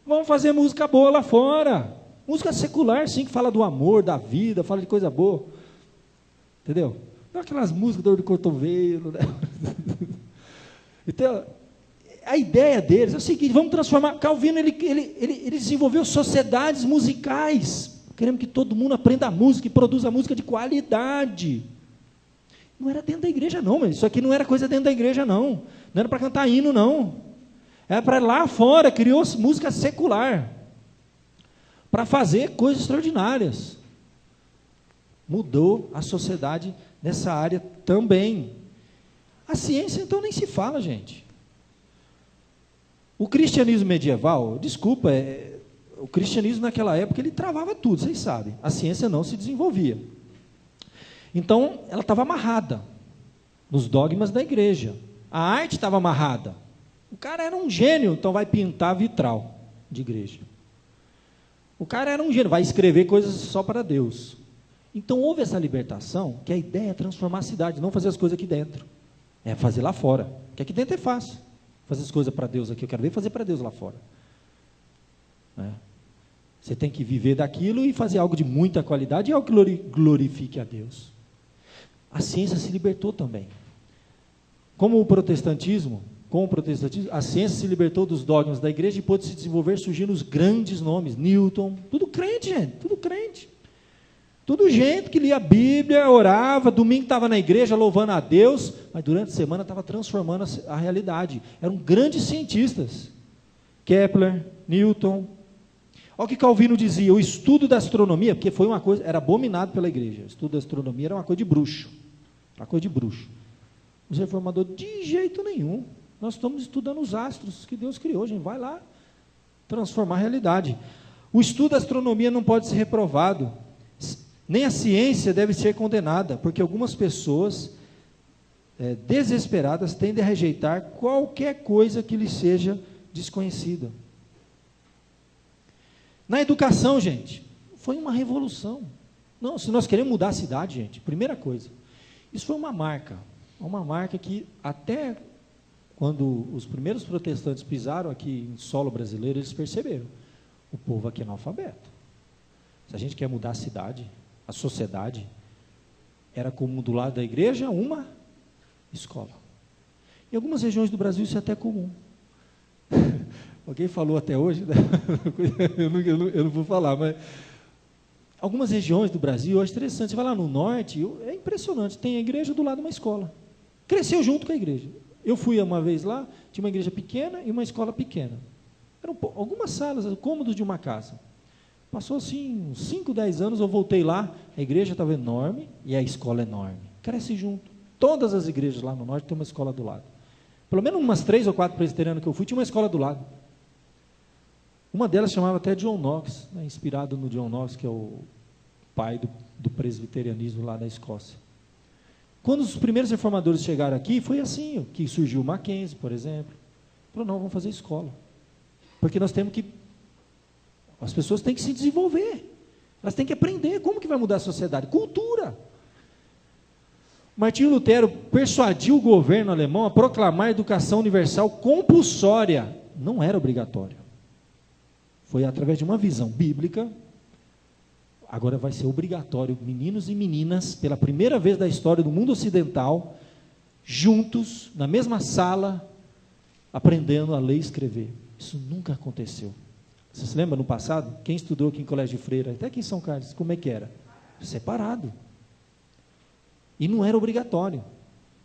Vamos fazer música boa lá fora. Música secular, sim, que fala do amor, da vida, fala de coisa boa. Entendeu? Não aquelas músicas, dor de cotovelo, né? Então, a ideia deles é o seguinte, vamos transformar, Calvino, ele desenvolveu sociedades musicais, queremos que todo mundo aprenda a música e produza música de qualidade. Não era dentro da igreja não, mas isso aqui não era coisa dentro da igreja não era para cantar hino não, era para lá fora, criou música secular, para fazer coisas extraordinárias, mudou a sociedade nessa área também. A ciência então nem se fala, gente. O cristianismo medieval, desculpa, o cristianismo naquela época ele travava tudo, vocês sabem, a ciência não se desenvolvia, então ela estava amarrada nos dogmas da igreja, a arte estava amarrada, o cara era um gênio, então vai pintar vitral de igreja, o cara era um gênio, vai escrever coisas só para Deus. Então houve essa libertação, que a ideia é transformar a cidade, não fazer as coisas aqui dentro, é fazer lá fora, que aqui dentro é fácil, fazer as coisas para Deus aqui, eu quero ver fazer para Deus lá fora. Você tem que viver daquilo e fazer algo de muita qualidade, e algo que glorifique a Deus. A ciência se libertou também. Com o protestantismo, a ciência se libertou dos dogmas da igreja e pôde se desenvolver, surgindo os grandes nomes, Newton, tudo crente, gente, tudo crente. Tudo gente que lia a Bíblia, orava, domingo estava na igreja louvando a Deus, mas durante a semana estava transformando a realidade. Eram grandes cientistas. Kepler, Newton. Olha o que Calvino dizia, o estudo da astronomia, porque foi uma coisa, era abominado pela igreja, o estudo da astronomia era uma coisa de bruxo. Uma coisa de bruxo. Os reformadores, de jeito nenhum. Nós estamos estudando os astros que Deus criou, gente, vai lá. transformar a realidade. O estudo da astronomia não pode ser reprovado, nem a ciência deve ser condenada, porque algumas pessoas desesperadas tendem a rejeitar qualquer coisa que lhes seja desconhecida. Na educação, gente, foi uma revolução. Não, se nós queremos mudar a cidade, gente, primeira coisa, isso foi uma marca que até quando os primeiros protestantes pisaram aqui em solo brasileiro, eles perceberam, o povo aqui é analfabeto. Se a gente quer mudar a cidade, a sociedade, era comum do lado da igreja uma escola. Em algumas regiões do Brasil isso é até comum. Alguém falou até hoje, né? eu não vou falar, mas algumas regiões do Brasil, hoje é interessante, você vai lá no norte, é impressionante, tem a igreja do lado de uma escola. Cresceu junto com a igreja. Eu fui uma vez lá, tinha uma igreja pequena e uma escola pequena. Eram algumas salas, cômodos de uma casa. Passou assim, uns 5, 10 anos, eu voltei lá, a igreja estava enorme e a escola enorme. Cresce junto. Todas as igrejas lá no norte têm uma escola do lado. Pelo menos umas 3 ou 4 presbiterianas que eu fui, tinha uma escola do lado. Uma delas chamava até John Knox, né, inspirado no John Knox, que é o pai do presbiterianismo lá da Escócia. Quando os primeiros reformadores chegaram aqui, foi assim, que surgiu o Mackenzie, por exemplo. Falou, não, vamos fazer escola. Porque nós temos que... As pessoas têm que se desenvolver. Elas têm que aprender. Como que vai mudar a sociedade? Cultura. Martinho Lutero persuadiu o governo alemão a proclamar a educação universal compulsória. Não era obrigatória. Foi através de uma visão bíblica. Agora vai ser obrigatório, meninos e meninas, pela primeira vez da história do mundo ocidental, juntos, na mesma sala, aprendendo a ler e escrever. Isso nunca aconteceu. Você se lembra no passado? Quem estudou aqui em Colégio de Freira, até aqui em São Carlos, como é que era? Separado. E não era obrigatório.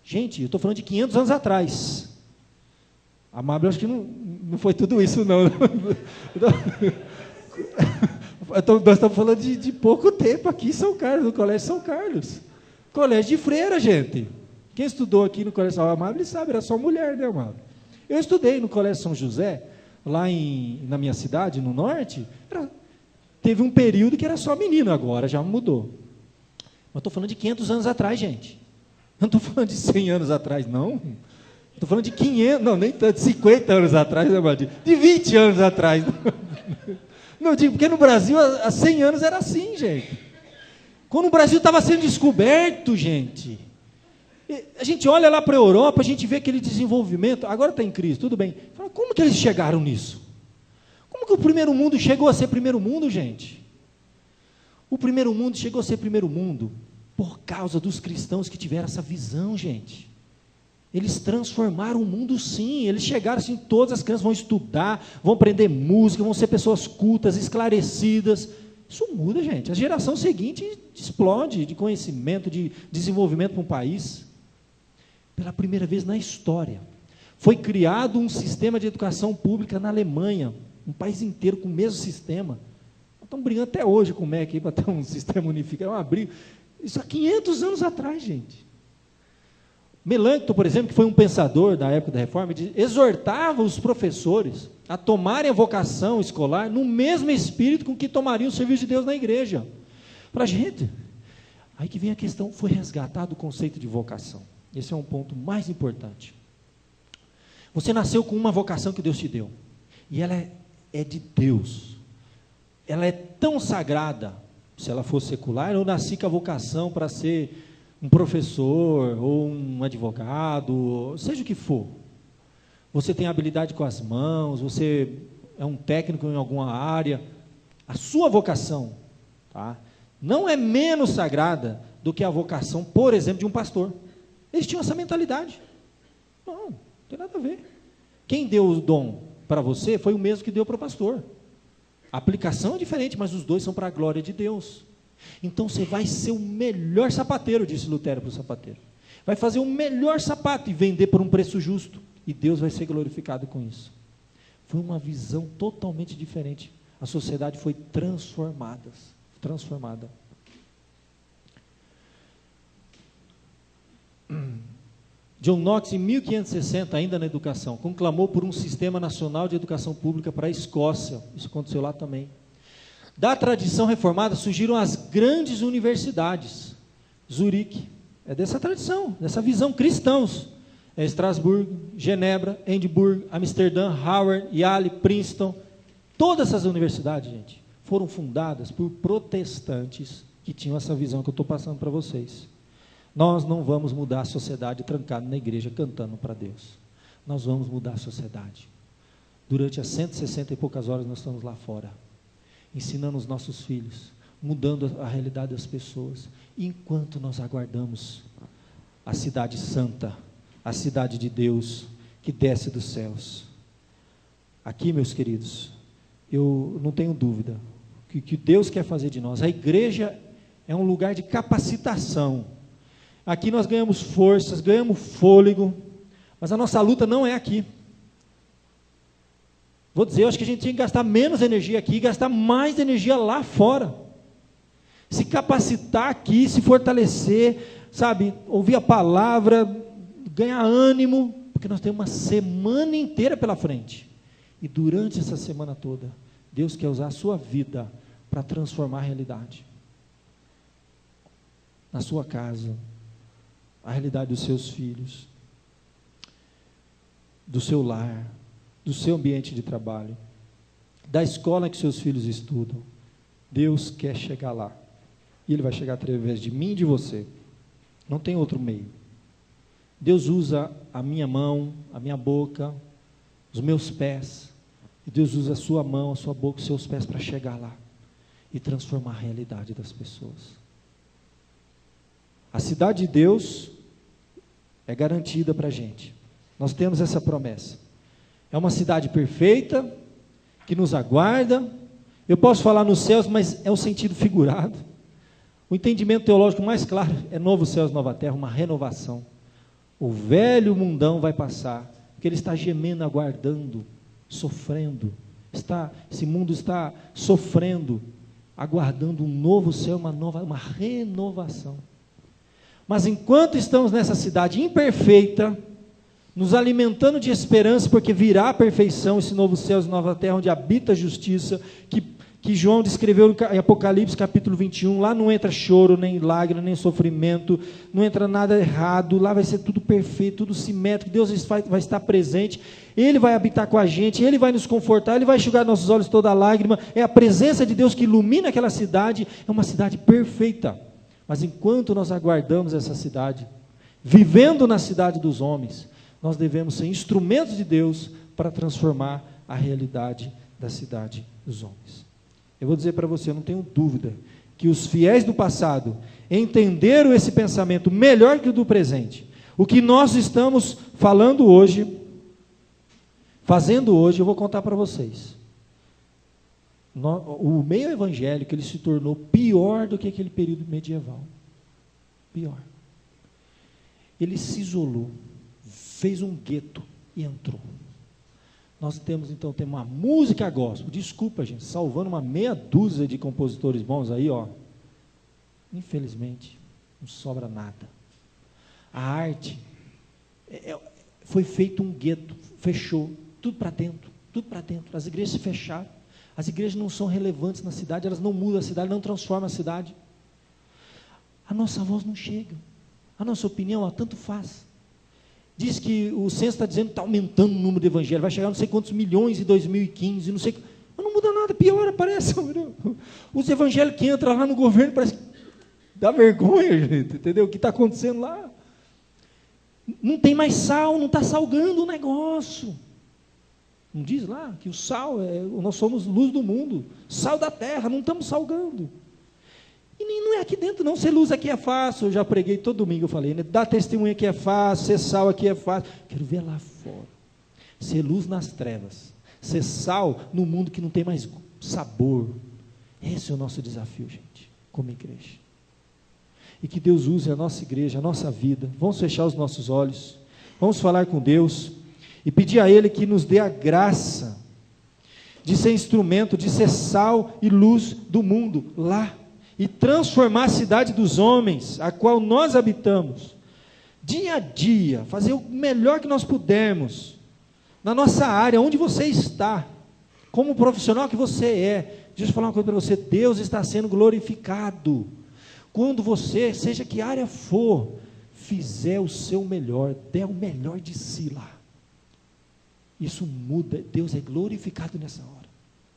Gente, eu estou falando de 500 anos atrás. A Mabel, acho que não foi tudo isso, não. Nós estamos falando de pouco tempo aqui em São Carlos, no Colégio São Carlos. Colégio de Freira, gente. Quem estudou aqui no Colégio São Amável sabe, era só mulher, né, Amável? Eu estudei no Colégio São José, lá na minha cidade, no norte, teve um período que era só menino, agora já mudou. Mas estou falando de 500 anos atrás, gente. Não estou falando de 100 anos atrás, não. Estou falando de 500, não, nem tanto, 50 anos atrás, né, Badinho? De 20 anos atrás. Não, digo, porque no Brasil, há 100 anos era assim, gente. Quando o Brasil estava sendo descoberto, gente, a gente olha lá para a Europa, a gente vê aquele desenvolvimento, agora está em crise, tudo bem. Fala, como que eles chegaram nisso? Como que o primeiro mundo chegou a ser primeiro mundo, gente? O primeiro mundo chegou a ser primeiro mundo por causa dos cristãos que tiveram essa visão, gente. Eles transformaram o mundo, sim. Eles chegaram assim, todas as crianças vão estudar, vão aprender música, vão ser pessoas cultas, esclarecidas. Isso muda, gente. A geração seguinte explode de conhecimento, de desenvolvimento para um país. Pela primeira vez na história, foi criado um sistema de educação pública na Alemanha, um país inteiro com o mesmo sistema. Estão brigando até hoje com o MEC para ter um sistema unificado, é uma briga. Isso há 500 anos atrás, gente. Melâncton, por exemplo, que foi um pensador da época da Reforma, exortava os professores a tomarem a vocação escolar no mesmo espírito com que tomariam o serviço de Deus na igreja. Para a gente, aí que vem a questão, foi resgatado o conceito de vocação. Esse é um ponto mais importante. Você nasceu com uma vocação que Deus te deu, e ela é de Deus. Ela é tão sagrada, se ela fosse secular, eu nasci com a vocação para ser um professor, ou um advogado, seja o que for. Você tem habilidade com as mãos, você é um técnico em alguma área, a sua vocação, tá, não é menos sagrada do que a vocação, por exemplo, de um pastor. Eles tinham essa mentalidade. Não tem nada a ver. Quem deu o dom para você foi o mesmo que deu para o pastor. A aplicação é diferente, mas os dois são para a glória de Deus. Então você vai ser o melhor sapateiro, disse Lutero para o sapateiro. Vai fazer o melhor sapato e vender por um preço justo. E Deus vai ser glorificado com isso. Foi uma visão totalmente diferente. A sociedade foi transformada. John Knox, em 1560, ainda na educação, conclamou por um sistema nacional de educação pública para a Escócia. Isso aconteceu lá também. Da tradição reformada surgiram as grandes universidades. Zurique é dessa tradição, dessa visão cristãos. É Estrasburgo, Genebra, Edimburgo, Amsterdã, Harvard, Yale, Princeton. Todas essas universidades, gente, foram fundadas por protestantes que tinham essa visão que eu estou passando para vocês. Nós não vamos mudar a sociedade trancado na igreja cantando para Deus. Nós vamos mudar a sociedade. Durante as 160 e poucas horas nós estamos lá fora, ensinando os nossos filhos, mudando a realidade das pessoas, enquanto nós aguardamos a cidade santa, a cidade de Deus, que desce dos céus. Aqui, meus queridos, eu não tenho dúvida, que Deus quer fazer de nós. A igreja é um lugar de capacitação. Aqui nós ganhamos forças, ganhamos fôlego, mas a nossa luta não é aqui. Vou dizer, eu acho que a gente tinha que gastar menos energia aqui e gastar mais energia lá fora. Se capacitar aqui, se fortalecer, sabe, ouvir a palavra, ganhar ânimo, porque nós temos uma semana inteira pela frente. E durante essa semana toda, Deus quer usar a sua vida para transformar a realidade. Na sua casa, a realidade dos seus filhos, do seu lar, do seu ambiente de trabalho, da escola que seus filhos estudam. Deus quer chegar lá. E Ele vai chegar através de mim e de você. Não tem outro meio. Deus usa a minha mão, a minha boca, os meus pés. E Deus usa a sua mão, a sua boca, os seus pés para chegar lá e transformar a realidade das pessoas. A cidade de Deus é garantida para a gente. Nós temos essa promessa. É uma cidade perfeita, que nos aguarda. Eu posso falar nos céus, mas é um sentido figurado. O entendimento teológico mais claro é novo céus, nova terra, uma renovação. O velho mundão vai passar, porque ele está gemendo, aguardando, sofrendo. Esse mundo está sofrendo, aguardando um novo céu, uma renovação. Mas enquanto estamos nessa cidade imperfeita, nos alimentando de esperança, porque virá a perfeição, esse novo céu e nova terra, onde habita a justiça, que João descreveu em Apocalipse capítulo 21, lá não entra choro, nem lágrima, nem sofrimento, não entra nada errado, lá vai ser tudo perfeito, tudo simétrico, Deus vai estar presente, Ele vai habitar com a gente, Ele vai nos confortar, Ele vai enxugar nossos olhos toda lágrima, é a presença de Deus que ilumina aquela cidade, é uma cidade perfeita. Mas enquanto nós aguardamos essa cidade, vivendo na cidade dos homens, nós devemos ser instrumentos de Deus para transformar a realidade da cidade dos homens. Eu vou dizer para você, eu não tenho dúvida, que os fiéis do passado entenderam esse pensamento melhor que o do presente. O que nós estamos falando hoje, fazendo hoje, eu vou contar para vocês. O meio evangélico, ele se tornou pior do que aquele período medieval. Pior. Ele se isolou, fez um gueto e entrou. Nós temos uma música gospel, desculpa gente, salvando uma meia dúzia de compositores bons aí, ó. Infelizmente, não sobra nada. A arte, foi feito um gueto, fechou, tudo para dentro, as igrejas se fecharam. As igrejas não são relevantes na cidade, elas não mudam a cidade, não transformam a cidade. A nossa voz não chega, a nossa opinião, tanto faz. Diz que o censo está dizendo que está aumentando o número de evangelhos, vai chegar não sei quantos milhões em 2015, não sei, mas não muda nada, piora, parece. Os evangélicos que entram lá no governo, parece que dá vergonha, gente, entendeu? O que está acontecendo lá? Não tem mais sal, não está salgando o negócio. Não diz lá que o sal, nós somos luz do mundo, sal da terra, não estamos salgando. E não é aqui dentro não, ser luz aqui é fácil, eu já preguei todo domingo, eu falei, né? Dar testemunho aqui é fácil, ser sal aqui é fácil. Quero ver lá fora, ser luz nas trevas, ser sal no mundo que não tem mais sabor. Esse é o nosso desafio, gente, como igreja. E que Deus use a nossa igreja, a nossa vida. Vamos fechar os nossos olhos, vamos falar com Deus e pedir a Ele que nos dê a graça de ser instrumento, de ser sal e luz do mundo lá, e transformar a cidade dos homens, a qual nós habitamos, dia a dia, fazer o melhor que nós pudermos, na nossa área, onde você está, como profissional que você é. Deixa eu falar uma coisa para você: Deus está sendo glorificado quando você, seja que área for, fizer o seu melhor, der o melhor de si lá. Isso muda, Deus é glorificado nessa hora,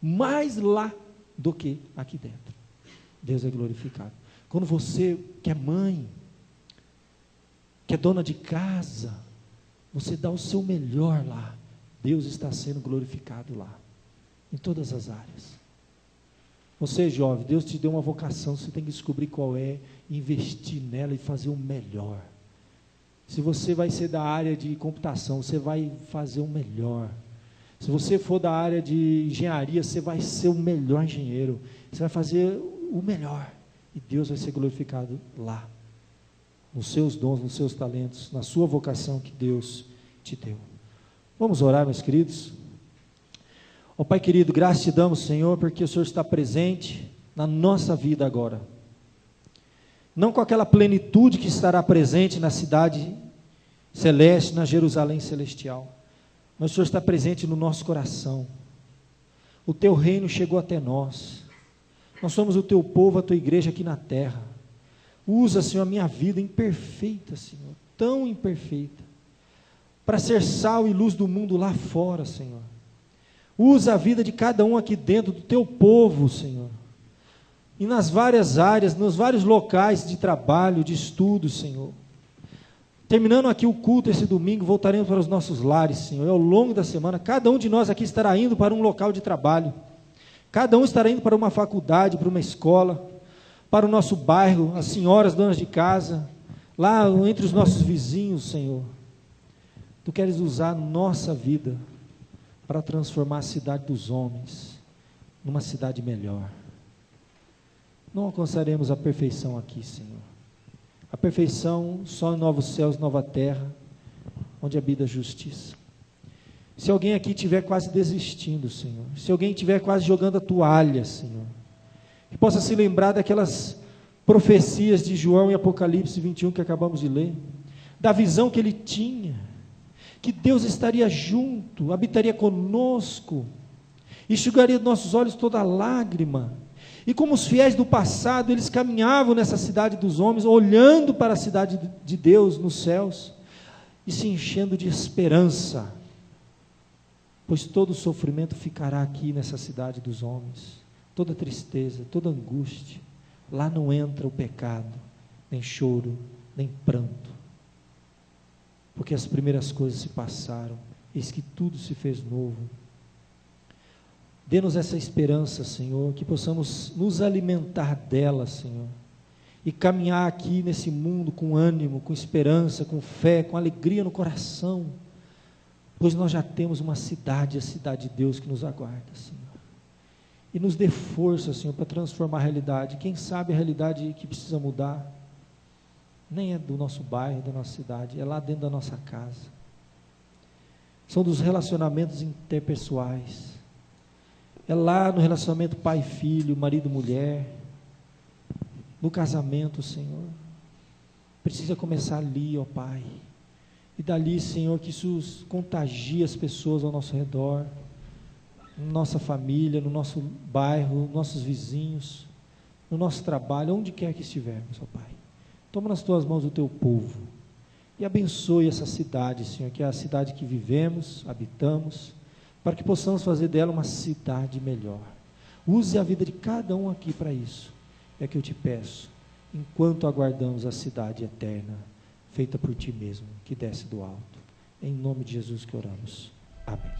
mais lá do que aqui dentro. Deus é glorificado quando você, que é mãe, que é dona de casa, você dá o seu melhor lá. Deus está sendo glorificado lá, em todas as áreas. Você, jovem, Deus te deu uma vocação, você tem que descobrir qual é, investir nela e fazer o melhor. Se você vai ser da área de computação, você vai fazer o melhor. Se você for da área de engenharia, você vai ser o melhor engenheiro. Você vai fazer o melhor, e Deus vai ser glorificado lá, nos seus dons, nos seus talentos, na sua vocação que Deus te deu. Vamos orar, meus queridos. Ó Pai querido, graças te damos, Senhor, porque o Senhor está presente na nossa vida agora, não com aquela plenitude que estará presente na cidade celeste, na Jerusalém celestial, mas o Senhor está presente no nosso coração. O teu reino chegou até nós, nós somos o teu povo, a tua igreja aqui na terra. Usa, Senhor, a minha vida imperfeita, Senhor, tão imperfeita, para ser sal e luz do mundo lá fora, Senhor. Usa a vida de cada um aqui dentro do teu povo, Senhor, e nas várias áreas, nos vários locais de trabalho, de estudo, Senhor. Terminando aqui o culto esse domingo, voltaremos para os nossos lares, Senhor, e ao longo da semana, cada um de nós aqui estará indo para um local de trabalho, cada um estará indo para uma faculdade, para uma escola, para o nosso bairro, as senhoras donas de casa, lá entre os nossos vizinhos, Senhor. Tu queres usar nossa vida para transformar a cidade dos homens numa cidade melhor. Não alcançaremos a perfeição aqui, Senhor. A perfeição só em novos céus, nova terra, onde habita a justiça. Se alguém aqui estiver quase desistindo, Senhor, se alguém estiver quase jogando a toalha, Senhor, que possa se lembrar daquelas profecias de João e Apocalipse 21 que acabamos de ler, da visão que ele tinha, que Deus estaria junto, habitaria conosco, enxugaria dos nossos olhos toda lágrima. E como os fiéis do passado, eles caminhavam nessa cidade dos homens, olhando para a cidade de Deus nos céus, e se enchendo de esperança, pois todo o sofrimento ficará aqui nessa cidade dos homens, toda tristeza, toda angústia. Lá não entra o pecado, nem choro, nem pranto, porque as primeiras coisas se passaram, eis que tudo se fez novo. Dê-nos essa esperança, Senhor, que possamos nos alimentar dela, Senhor, e caminhar aqui nesse mundo com ânimo, com esperança, com fé, com alegria no coração, pois nós já temos uma cidade, a cidade de Deus que nos aguarda, Senhor. E nos dê força, Senhor, para transformar a realidade. Quem sabe a realidade que precisa mudar nem é do nosso bairro, da nossa cidade, é lá dentro da nossa casa. São dos relacionamentos interpessoais, é lá no relacionamento pai e filho, marido e mulher, no casamento, Senhor. Precisa começar ali, ó Pai, e dali, Senhor, que isso contagie as pessoas ao nosso redor, na nossa família, no nosso bairro, nos nossos vizinhos, no nosso trabalho, onde quer que estivermos, ó Pai. Toma nas tuas mãos o teu povo e abençoe essa cidade, Senhor, que é a cidade que vivemos, habitamos, para que possamos fazer dela uma cidade melhor. Use a vida de cada um aqui para isso, é que eu te peço, enquanto aguardamos a cidade eterna, feita por ti mesmo, que desce do alto. Em nome de Jesus que oramos. Amém.